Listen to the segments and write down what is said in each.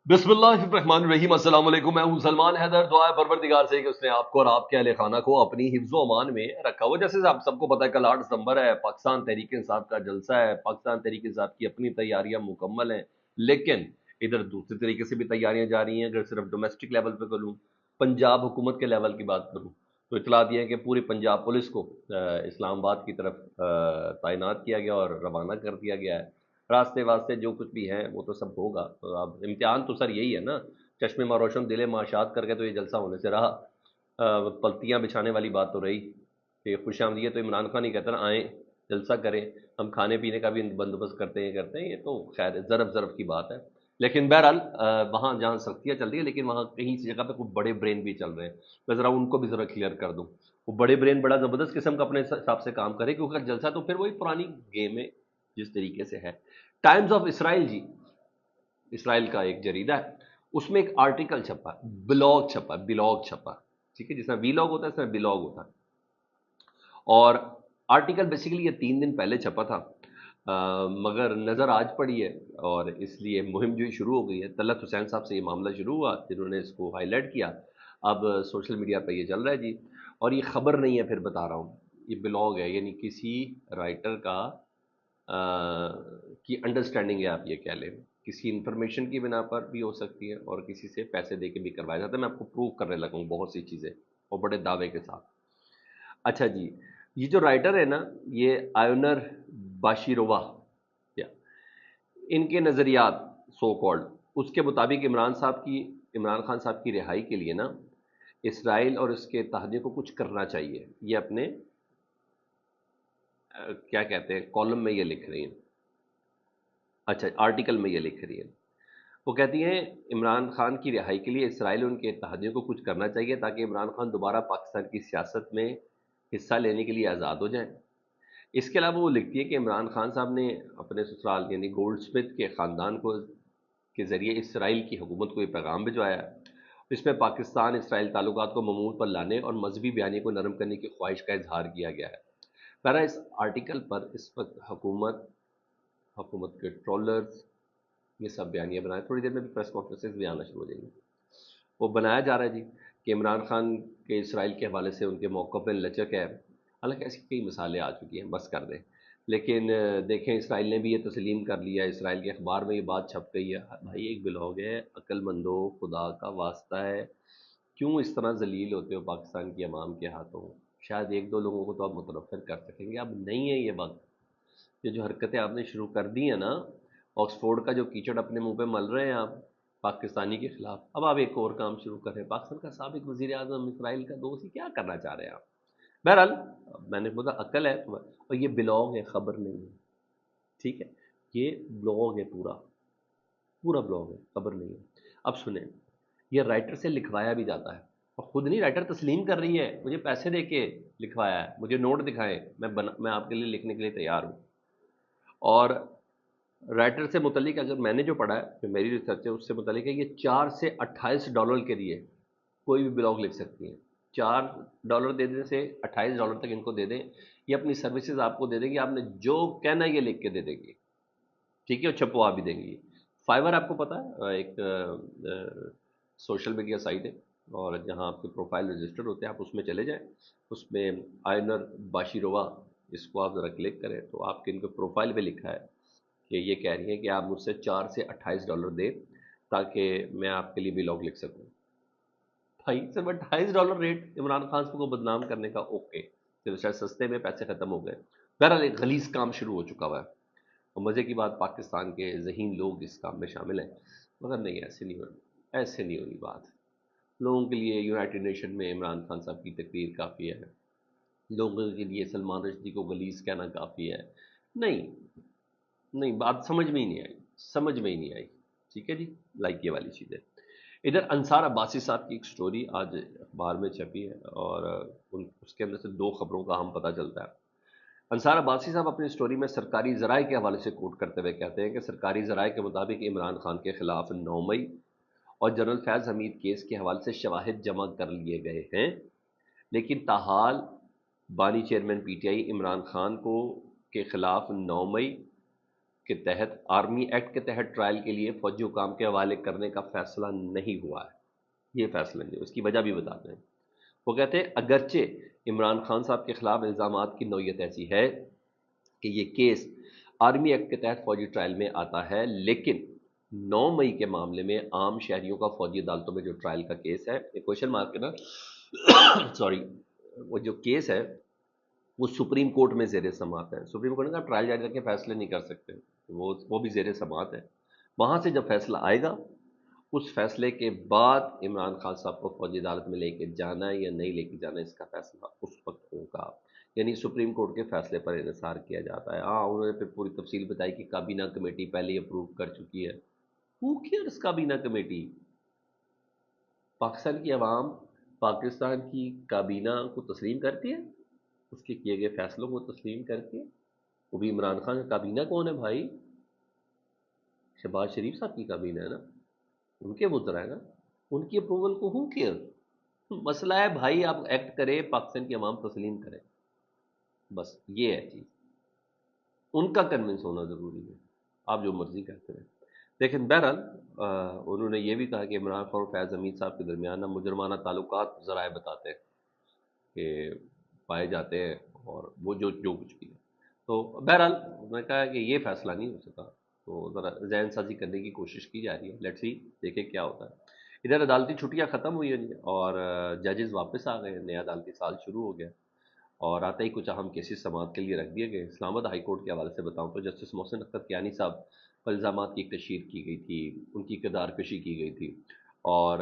बिस्मिल्लाहिर्रहमानिर्रहीम। अस्सलाम वालेकुम। मैं हूं सलमान हैदर। दुआ है परवरदिगार से कि उसने आपको और आपके अहले खाना को अपनी हिफ्ज़ व अमान में रखा हो। जैसे आप सबको पता है, कल 8 दिसंबर है, पाकिस्तान तहरीक इंसाफ का जलसा है। पाकिस्तान तहरीक इंसाफ की अपनी तैयारियां मुकम्मल हैं, लेकिन इधर दूसरी तरीके से भी तैयारियां जा रही हैं। अगर सिर्फ डोमेस्टिक लेवल पे करूँ, पंजाब हुकूमत के लेवल की बात करूँ, तो इतला दिया है कि पूरी पंजाब पुलिस को इस्लामाबाद की तरफ तैनात किया गया और रवाना कर दिया गया है। रास्ते वास्ते जो कुछ भी है वो तो सब होगा। तो अब इम्तिहान तो सर यही है ना, चश्मे में रोशन दिले माशात करके तो ये जलसा होने से रहा। पलतियाँ बिछाने वाली बात तो रही कि खुशामदीद तो इमरान खान ही कहते ना, आए जलसा करें, हम खाने पीने का भी बंदोबस्त करते हैं, ये तो खैर ज़रफ़ ज़रफ़ की बात है। लेकिन बहरहाल वहाँ जहाँ सख्तियाँ चल रही है, लेकिन वहाँ कहीं सी जगह पे कुछ बड़े ब्रेन भी चल रहे हैं। मैं ज़रा उनको भी ज़रा क्लियर कर दूँ। वो बड़े ब्रेन बड़ा ज़बरदस्त किस्म का अपने हिसाब से काम करे, क्योंकि अगर जलसा तो फिर वही पुरानी गेम है जिस तरीके से है। टाइम्स ऑफ इसराइल जी, इसराइल का एक जरीदा है, उसमें एक आर्टिकल छपा, बिलॉग छपा, ठीक है, जिसमें वीलॉग होता है इसमें बिलॉग होता है। और आर्टिकल बेसिकली ये 3 दिन पहले छपा था, मगर नज़र आज पड़ी है और इसलिए मुहिम जो शुरू हो गई है। तलत हुसैन साहब से ये मामला शुरू हुआ, जिन्होंने इसको हाईलाइट किया। अब सोशल मीडिया पे ये चल रहा है जी। और ये खबर नहीं है, फिर बता रहा हूँ, ये ब्लॉग है, यानी किसी राइटर का की अंडरस्टैंडिंग है, आप ये कह लें। किसी इन्फॉर्मेशन की बिना पर भी हो सकती है और किसी से पैसे दे के भी करवाया जाता है। मैं आपको प्रूव करने लगा हूँ बहुत सी चीज़ें, और बड़े दावे के साथ। अच्छा जी, ये जो राइटर है ना, ये आयोनर बाशिरोवा, या इनके नज़रियात सो कॉल्ड, उसके मुताबिक इमरान खान साहब की रिहाई के लिए ना, इसराइल और उसके इत्तेहादियों को कुछ करना चाहिए। ये अपने क्या कहते हैं, कॉलम में ये लिख रही हैं। अच्छा, आर्टिकल में ये लिख रही है। वो कहती हैं, इमरान खान की रिहाई के लिए इसराइल और उनके इत्तेहादियों को कुछ करना चाहिए ताकि इमरान खान दोबारा पाकिस्तान की सियासत में हिस्सा लेने के लिए आज़ाद हो जाएं। इसके अलावा वो लिखती है कि इमरान खान साहब ने अपने ससुराल यानी गोल्ड स्मिथ के ख़ानदान को के ज़रिए इसराइल की हुकूमत को ये पैगाम भिजवाया है। इसमें पाकिस्तान इसराइल ताल्लुकात को ममूल पर लाने और मजहबी बयानी को नरम करने की ख्वाहिश का इजहार किया गया है। बहरहाल इस आर्टिकल पर इस वक्त हुकूमत, हुकूमत के ट्रोलर्स, ये सब बयानियाँ बनाए। थोड़ी देर में भी प्रेस कॉन्फ्रेंसेस भी आना शुरू हो जाएंगी। वो बनाया जा रहा है जी कि इमरान खान के इसराइल के हवाले से उनके मौक़िफ़ में लचक है। हालांकि ऐसी कई मिसालें आ चुकी हैं, बस कर दें। लेकिन देखें, इसराइल ने भी ये तस्लीम कर लिया। इसराइल के अखबार में ये बात छप गई है। भाई एक ब्लॉग है, अक्लमंदो, खुदा का वास्ता है, क्यों इस तरह जलील होते हो पाकिस्तान की अवाम के हाथों। शायद एक दो लोगों को तो आप मुतनफ़िर कर सकेंगे, अब नहीं है ये वक्त। ये जो हरकतें आपने शुरू कर दी हैं ना, ऑक्सफोर्ड का जो कीचड़ अपने मुंह पे मल रहे हैं आप पाकिस्तानी के खिलाफ, अब आप एक और काम शुरू कर रहे हैं। पाकिस्तान का साबिक वजीर आजम इसराइल का दोस्त, ही क्या करना चाह रहे हैं आप। बहरहाल, मैंने बोला अक्ल है तुम्हें, और ये ब्लॉग है, खबर नहीं है, ठीक है। ये ब्लॉग है, पूरा पूरा ब्लॉग है, खबर नहीं है। अब सुने, ये राइटर से लिखवाया भी जाता है, और खुद नहीं, राइटर तस्लीम कर रही है, मुझे पैसे दे के लिखवाया है, मुझे नोट दिखाएं, मैं आपके लिए लिखने के लिए तैयार हूँ। और राइटर से मुतलिक अगर मैंने जो पढ़ा है, जो मेरी रिसर्च है उससे मुतलिक है, ये 4 से 28 डॉलर के लिए कोई भी ब्लॉग लिख सकती हैं। $4 दे देने से $28 तक इनको दे दें, ये अपनी सर्विसेज आपको दे देंगी, आपने जो कहना है ये लिख के दे देंगी, ठीक है, और छपवा भी देंगी। फाइवर आपको पता है, एक सोशल मीडिया साइट है, और जहाँ आपके प्रोफाइल रजिस्टर्ड होते हैं, आप उसमें चले जाएं। उसमें आयनर बाशिरोवा, इसको आप ज़रा क्लिक करें तो आपके इनके प्रोफाइल पे लिखा है कि ये कह रही हैं कि आप मुझसे $4 से 28 दें ताकि मैं आपके लिए भी लॉग लिख सकूं। भाई सिर्फ $28 रेट इमरान खान को बदनाम करने का, ओके, चलो शायद सस्ते में पैसे खत्म हो गए। बहरहाल एक गलीज काम शुरू हो चुका हुआ है, और मज़े की बात, पाकिस्तान के ज़हीन लोग इस काम में शामिल हैं। मगर नहीं, ऐसे नहीं होनी बात। लोगों के लिए यूनाइटेड नेशन में इमरान खान साहब की तकरीर काफ़ी है, लोगों के लिए सलमान रश्दी को गलीज कहना काफ़ी है। नहीं, नहीं, बात समझ में ही नहीं आई, समझ में ही नहीं आई, ठीक है जी। लाइक ये वाली चीज़ है। इधर अंसार अब्बासी साहब की एक स्टोरी आज अखबार में छपी है, और उसके अंदर से दो खबरों का हम पता चलता है। अंसार अब्बासी साहब अपनी स्टोरी में सरकारी ज़राए के हवाले से कोट करते हुए कहते हैं कि सरकारी ज़राए के मुताबिक इमरान खान के खिलाफ 9 मई और जनरल फैज़ हमीद केस के हवाले से शवाहिद जमा कर लिए गए हैं, लेकिन ताहाल बानी चेयरमैन पीटीआई इमरान खान को के खिलाफ 9 मई کے تحت، آرمی ایکٹ کے تحت ٹرائل کے لیے فوجی حکام کے حوالے کرنے کا فیصلہ نہیں ہوا ہے۔ یہ فیصلہ نہیں، اس کی وجہ بھی بتاتے ہیں۔ وہ کہتے ہیں اگرچہ عمران خان صاحب کے خلاف الزامات کی نوعیت ایسی ہے کہ یہ کیس آرمی ایکٹ کے تحت فوجی ٹرائل میں آتا ہے، لیکن 9 مئی کے معاملے میں عام شہریوں کا فوجی عدالتوں میں جو ٹرائل کا کیس ہے، ایک کوشچن مارک ہے نا، سوری، وہ جو کیس ہے وہ سپریم کورٹ میں زیر سماعت ہے۔ سپریم کورٹ نے کہا ٹرائل جاری کر کے فیصلے نہیں کر سکتے، وہ بھی زیر سماعت ہے۔ وہاں سے جب فیصلہ آئے گا، اس فیصلے کے بعد عمران خان صاحب کو فوجی عدالت میں لے کے جانا ہے یا نہیں لے کے جانا ہے، اس کا فیصلہ اس وقت ہوگا، یعنی سپریم کورٹ کے فیصلے پر انحصار کیا جاتا ہے۔ ہاں، انہوں نے پھر پوری تفصیل بتائی کہ کابینہ کمیٹی پہلے اپروو کر چکی ہے۔ ہو کیئرس کابینہ کمیٹی؟ پاکستان کی عوام پاکستان کی کابینہ کو تسلیم کرتی ہے، اس کے کیے گئے فیصلوں کو تسلیم کرتی ہے۔ وہ بھی عمران خان کا کابینہ کون ہے بھائی؟ شہباز شریف صاحب کی کابینہ ہے نا، ان کے وزراء ہیں نا، ان کی اپروول کو ہو کیئر؟ مسئلہ ہے بھائی، آپ ایکٹ کریں، پاکستان کی عوام تسلیم کریں، بس یہ ہے چیز، ان کا کنونس ہونا ضروری ہے، آپ جو مرضی کہتے ہیں۔ لیکن بہرحال انہوں نے یہ بھی کہا کہ عمران خان اور فیاض حمید صاحب کے درمیان مجرمانہ تعلقات ذرائع بتاتے ہیں کہ پائے جاتے ہیں، اور وہ جو کچھ بھی ہے۔ تو بہرحال میں نے کہا کہ یہ فیصلہ نہیں ہو سکا، تو ذرا ذہن سازی کرنے کی کوشش کی جا رہی ہے، لیٹس سی دیکھیں کیا ہوتا ہے۔ ادھر عدالتی چھٹیاں ختم ہوئی ہیں اور ججز واپس آ گئے ہیں، نیا عدالتی سال شروع ہو گیا، اور آتے ہی کچھ اہم کیسز سماعت کے لیے رکھ دیے گئے۔ اسلام آباد ہائی کورٹ کے حوالے سے بتاؤں تو جسٹس محسن اختر کیانی صاحب پر الزامات کی ایک تشہیر کی گئی تھی، ان کی کردار کشی کی گئی تھی، اور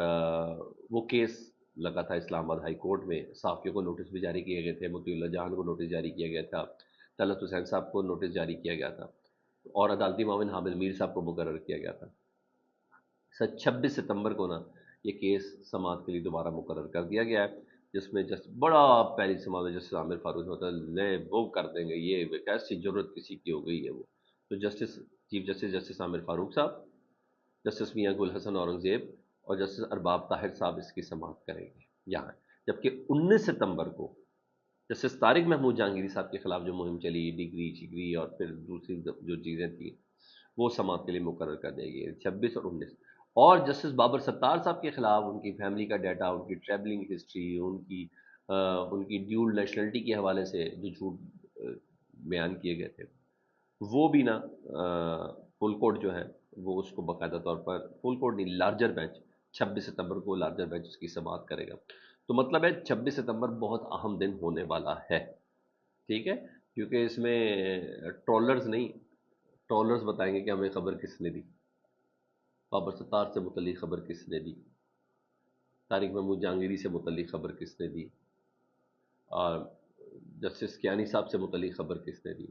وہ کیس لگا تھا اسلام آباد ہائی کورٹ میں۔ صحافیوں کو نوٹس بھی جاری کیے گئے تھے، مطیع اللہ جان کو نوٹس جاری کیا گیا تھا، طلعت حسین صاحب کو نوٹس جاری کیا گیا تھا، اور عدالتی معاون حامد میر صاحب کو مقرر کیا گیا تھا۔ 26 ستمبر کو نا یہ کیس سماعت کے لیے دوبارہ مقرر کر دیا گیا ہے، جس میں بڑا پہلی سماعت میں جسٹس عامر فاروق ہوتا ہے، وہ کر دیں گے، یہ کیسی ضرورت کسی کی ہو گئی ہے وہ، تو چیف جسٹس جسٹس عامر فاروق صاحب، جسٹس میاں گل حسن اورنگزیب اور جسٹس ارباب طاہر صاحب اس کی سماعت کریں گے یہاں۔ جبکہ 19 ستمبر کو جسٹس طارق محمود جہانگیری صاحب کے خلاف جو مہم چلی، ڈگری چگری اور پھر دوسری جو چیزیں تھیں، وہ سماعت کے لیے مقرر کر دے گی 26 اور 19۔ اور جسٹس بابر ستار صاحب کے خلاف ان کی فیملی کا ڈیٹا، ان کی ٹریولنگ ہسٹری، ان کی ڈیول نیشنلٹی کے حوالے سے جو جھوٹ بیان کیے گئے تھے، وہ بھی نا فل کورٹ جو ہے وہ اس کو باقاعدہ طور پر، فل کورٹ نہیں، لارجر بینچ 26 ستمبر کو لارجر بینچ اس کی سماعت کرے گا۔ تو مطلب ہے 26 ستمبر بہت اہم دن ہونے والا ہے، ٹھیک ہے، کیونکہ اس میں ٹرولرز نہیں، ٹرولرز بتائیں گے کہ ہمیں خبر کس نے دی، بابر ستار سے متعلق خبر کس نے دی، طارق محمود جہانگیری سے متعلق خبر کس نے دی، اور جسٹس کیانی صاحب سے متعلق خبر کس نے دی،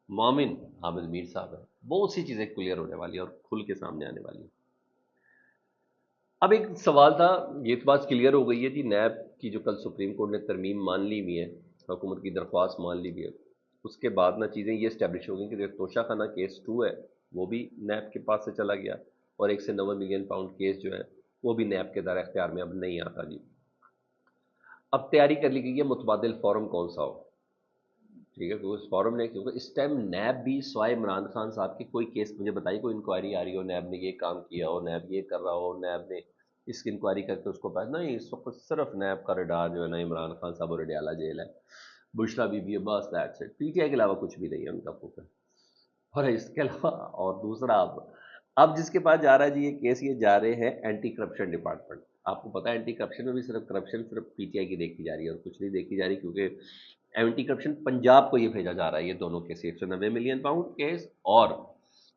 مومن حامد میر صاحب ہے۔ بہت سی چیزیں کلیئر ہونے والی ہیں اور کھل کے سامنے آنے والی ہیں۔ اب ایک سوال تھا، یہ تو بات کلیئر ہو گئی ہے جی، نیب کی جو کل سپریم کورٹ نے ترمیم مان لی ہوئی ہے، حکومت کی درخواست مان لی ہوئی ہے، اس کے بعد نہ چیزیں یہ اسٹیبلش ہو گئی کہ جو توشہ خانہ کیس 2 ہے وہ بھی نیب کے پاس سے چلا گیا، اور 1 سے 9 ملین پاؤنڈ کیس جو ہے وہ بھی نیب کے دائرہ اختیار میں اب نہیں آتا جی۔ اب تیاری کر لی گئی ہے متبادل فورم کون سا ہو، ٹھیک ہے، کیونکہ اس فورم نے، کیونکہ اس ٹائم نیب بھی سوائے عمران خان صاحب کے کوئی کیس مجھے بتائیے، کوئی انکوائری آ رہی ہو نیب نے یہ کام کیا ہو، نیب یہ کر رہا ہو، نیب نے اس کی انکوائری کر کے اس کو پاس نہیں، اس وقت صرف نیب کا رڈار جو ہے نا عمران خان صاحب اور رڈیالہ جیل ہے، بشرا بی بی ہے، بس that's it, P T I کے علاوہ کچھ بھی نہیں ہے ان کا فوکس۔ اور اس کے علاوہ اور دوسرا، اب جس کے پاس جا رہا ہے جی یہ کیس، یہ جا رہے ہیں اینٹی کرپشن ڈپارٹمنٹ۔ آپ کو پتا ہے اینٹی کرپشن میں بھی صرف کرپشن صرف پی ٹی آئی کی دیکھی جا رہی ہے اور کچھ نہیں دیکھی جا رہی، کیونکہ اینٹی کرپشن پنجاب کو یہ بھیجا جا رہا ہے، یہ دونوں کیس، 190 ملین پاؤنڈ کیس اور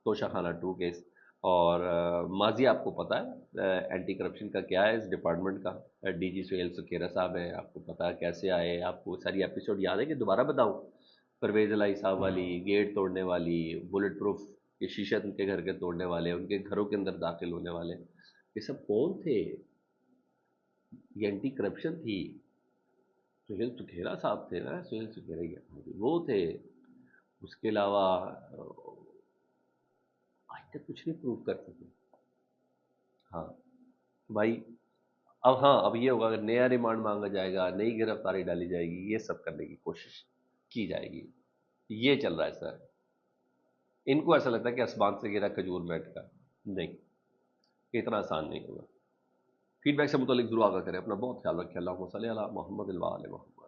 توشہ خانہ 2 کیس۔ اور ماضی آپ کو پتا ہے اینٹی کرپشن کا کیا ہے اس ڈپارٹمنٹ کا، ڈی جی سہیل سکھیرا صاحب ہیں، آپ کو پتا ہے کیسے آئے، آپ کو ساری ایپیسوڈ یاد ہے کہ دوبارہ بتاؤں؟ پرویز الہی صاحب والی، گیٹ توڑنے والی، بلٹ پروف کے شیشہ ان کے گھر کے توڑنے والے، ان کے گھروں کے اندر داخل ہونے والے، یہ سب کون تھے؟ یہ اینٹی کرپشن تھی، سہیل سکھیرا صاحب تھے نا، سہیل سکھیرا وہ تھے۔ اس کے علاوہ آج تک کچھ نہیں پروف کر سکے۔ ہاں بھائی، اب ہاں اب یہ ہوگا، اگر نیا ریمانڈ مانگا جائے گا، نئی گرفتاری ڈالی جائے گی، یہ سب کرنے کی کوشش کی جائے گی، یہ چل رہا ہے سر۔ ان کو ایسا لگتا ہے کہ آسمان سے گرا کھجور میں اٹکا، نہیں، اتنا آسان نہیں ہوگا۔ فیڈ بیک سے متعلق ضرور آگاہ کریں، اپنا بہت خیال رکھیں، اللہم صلی علی محمد وعلی محمد۔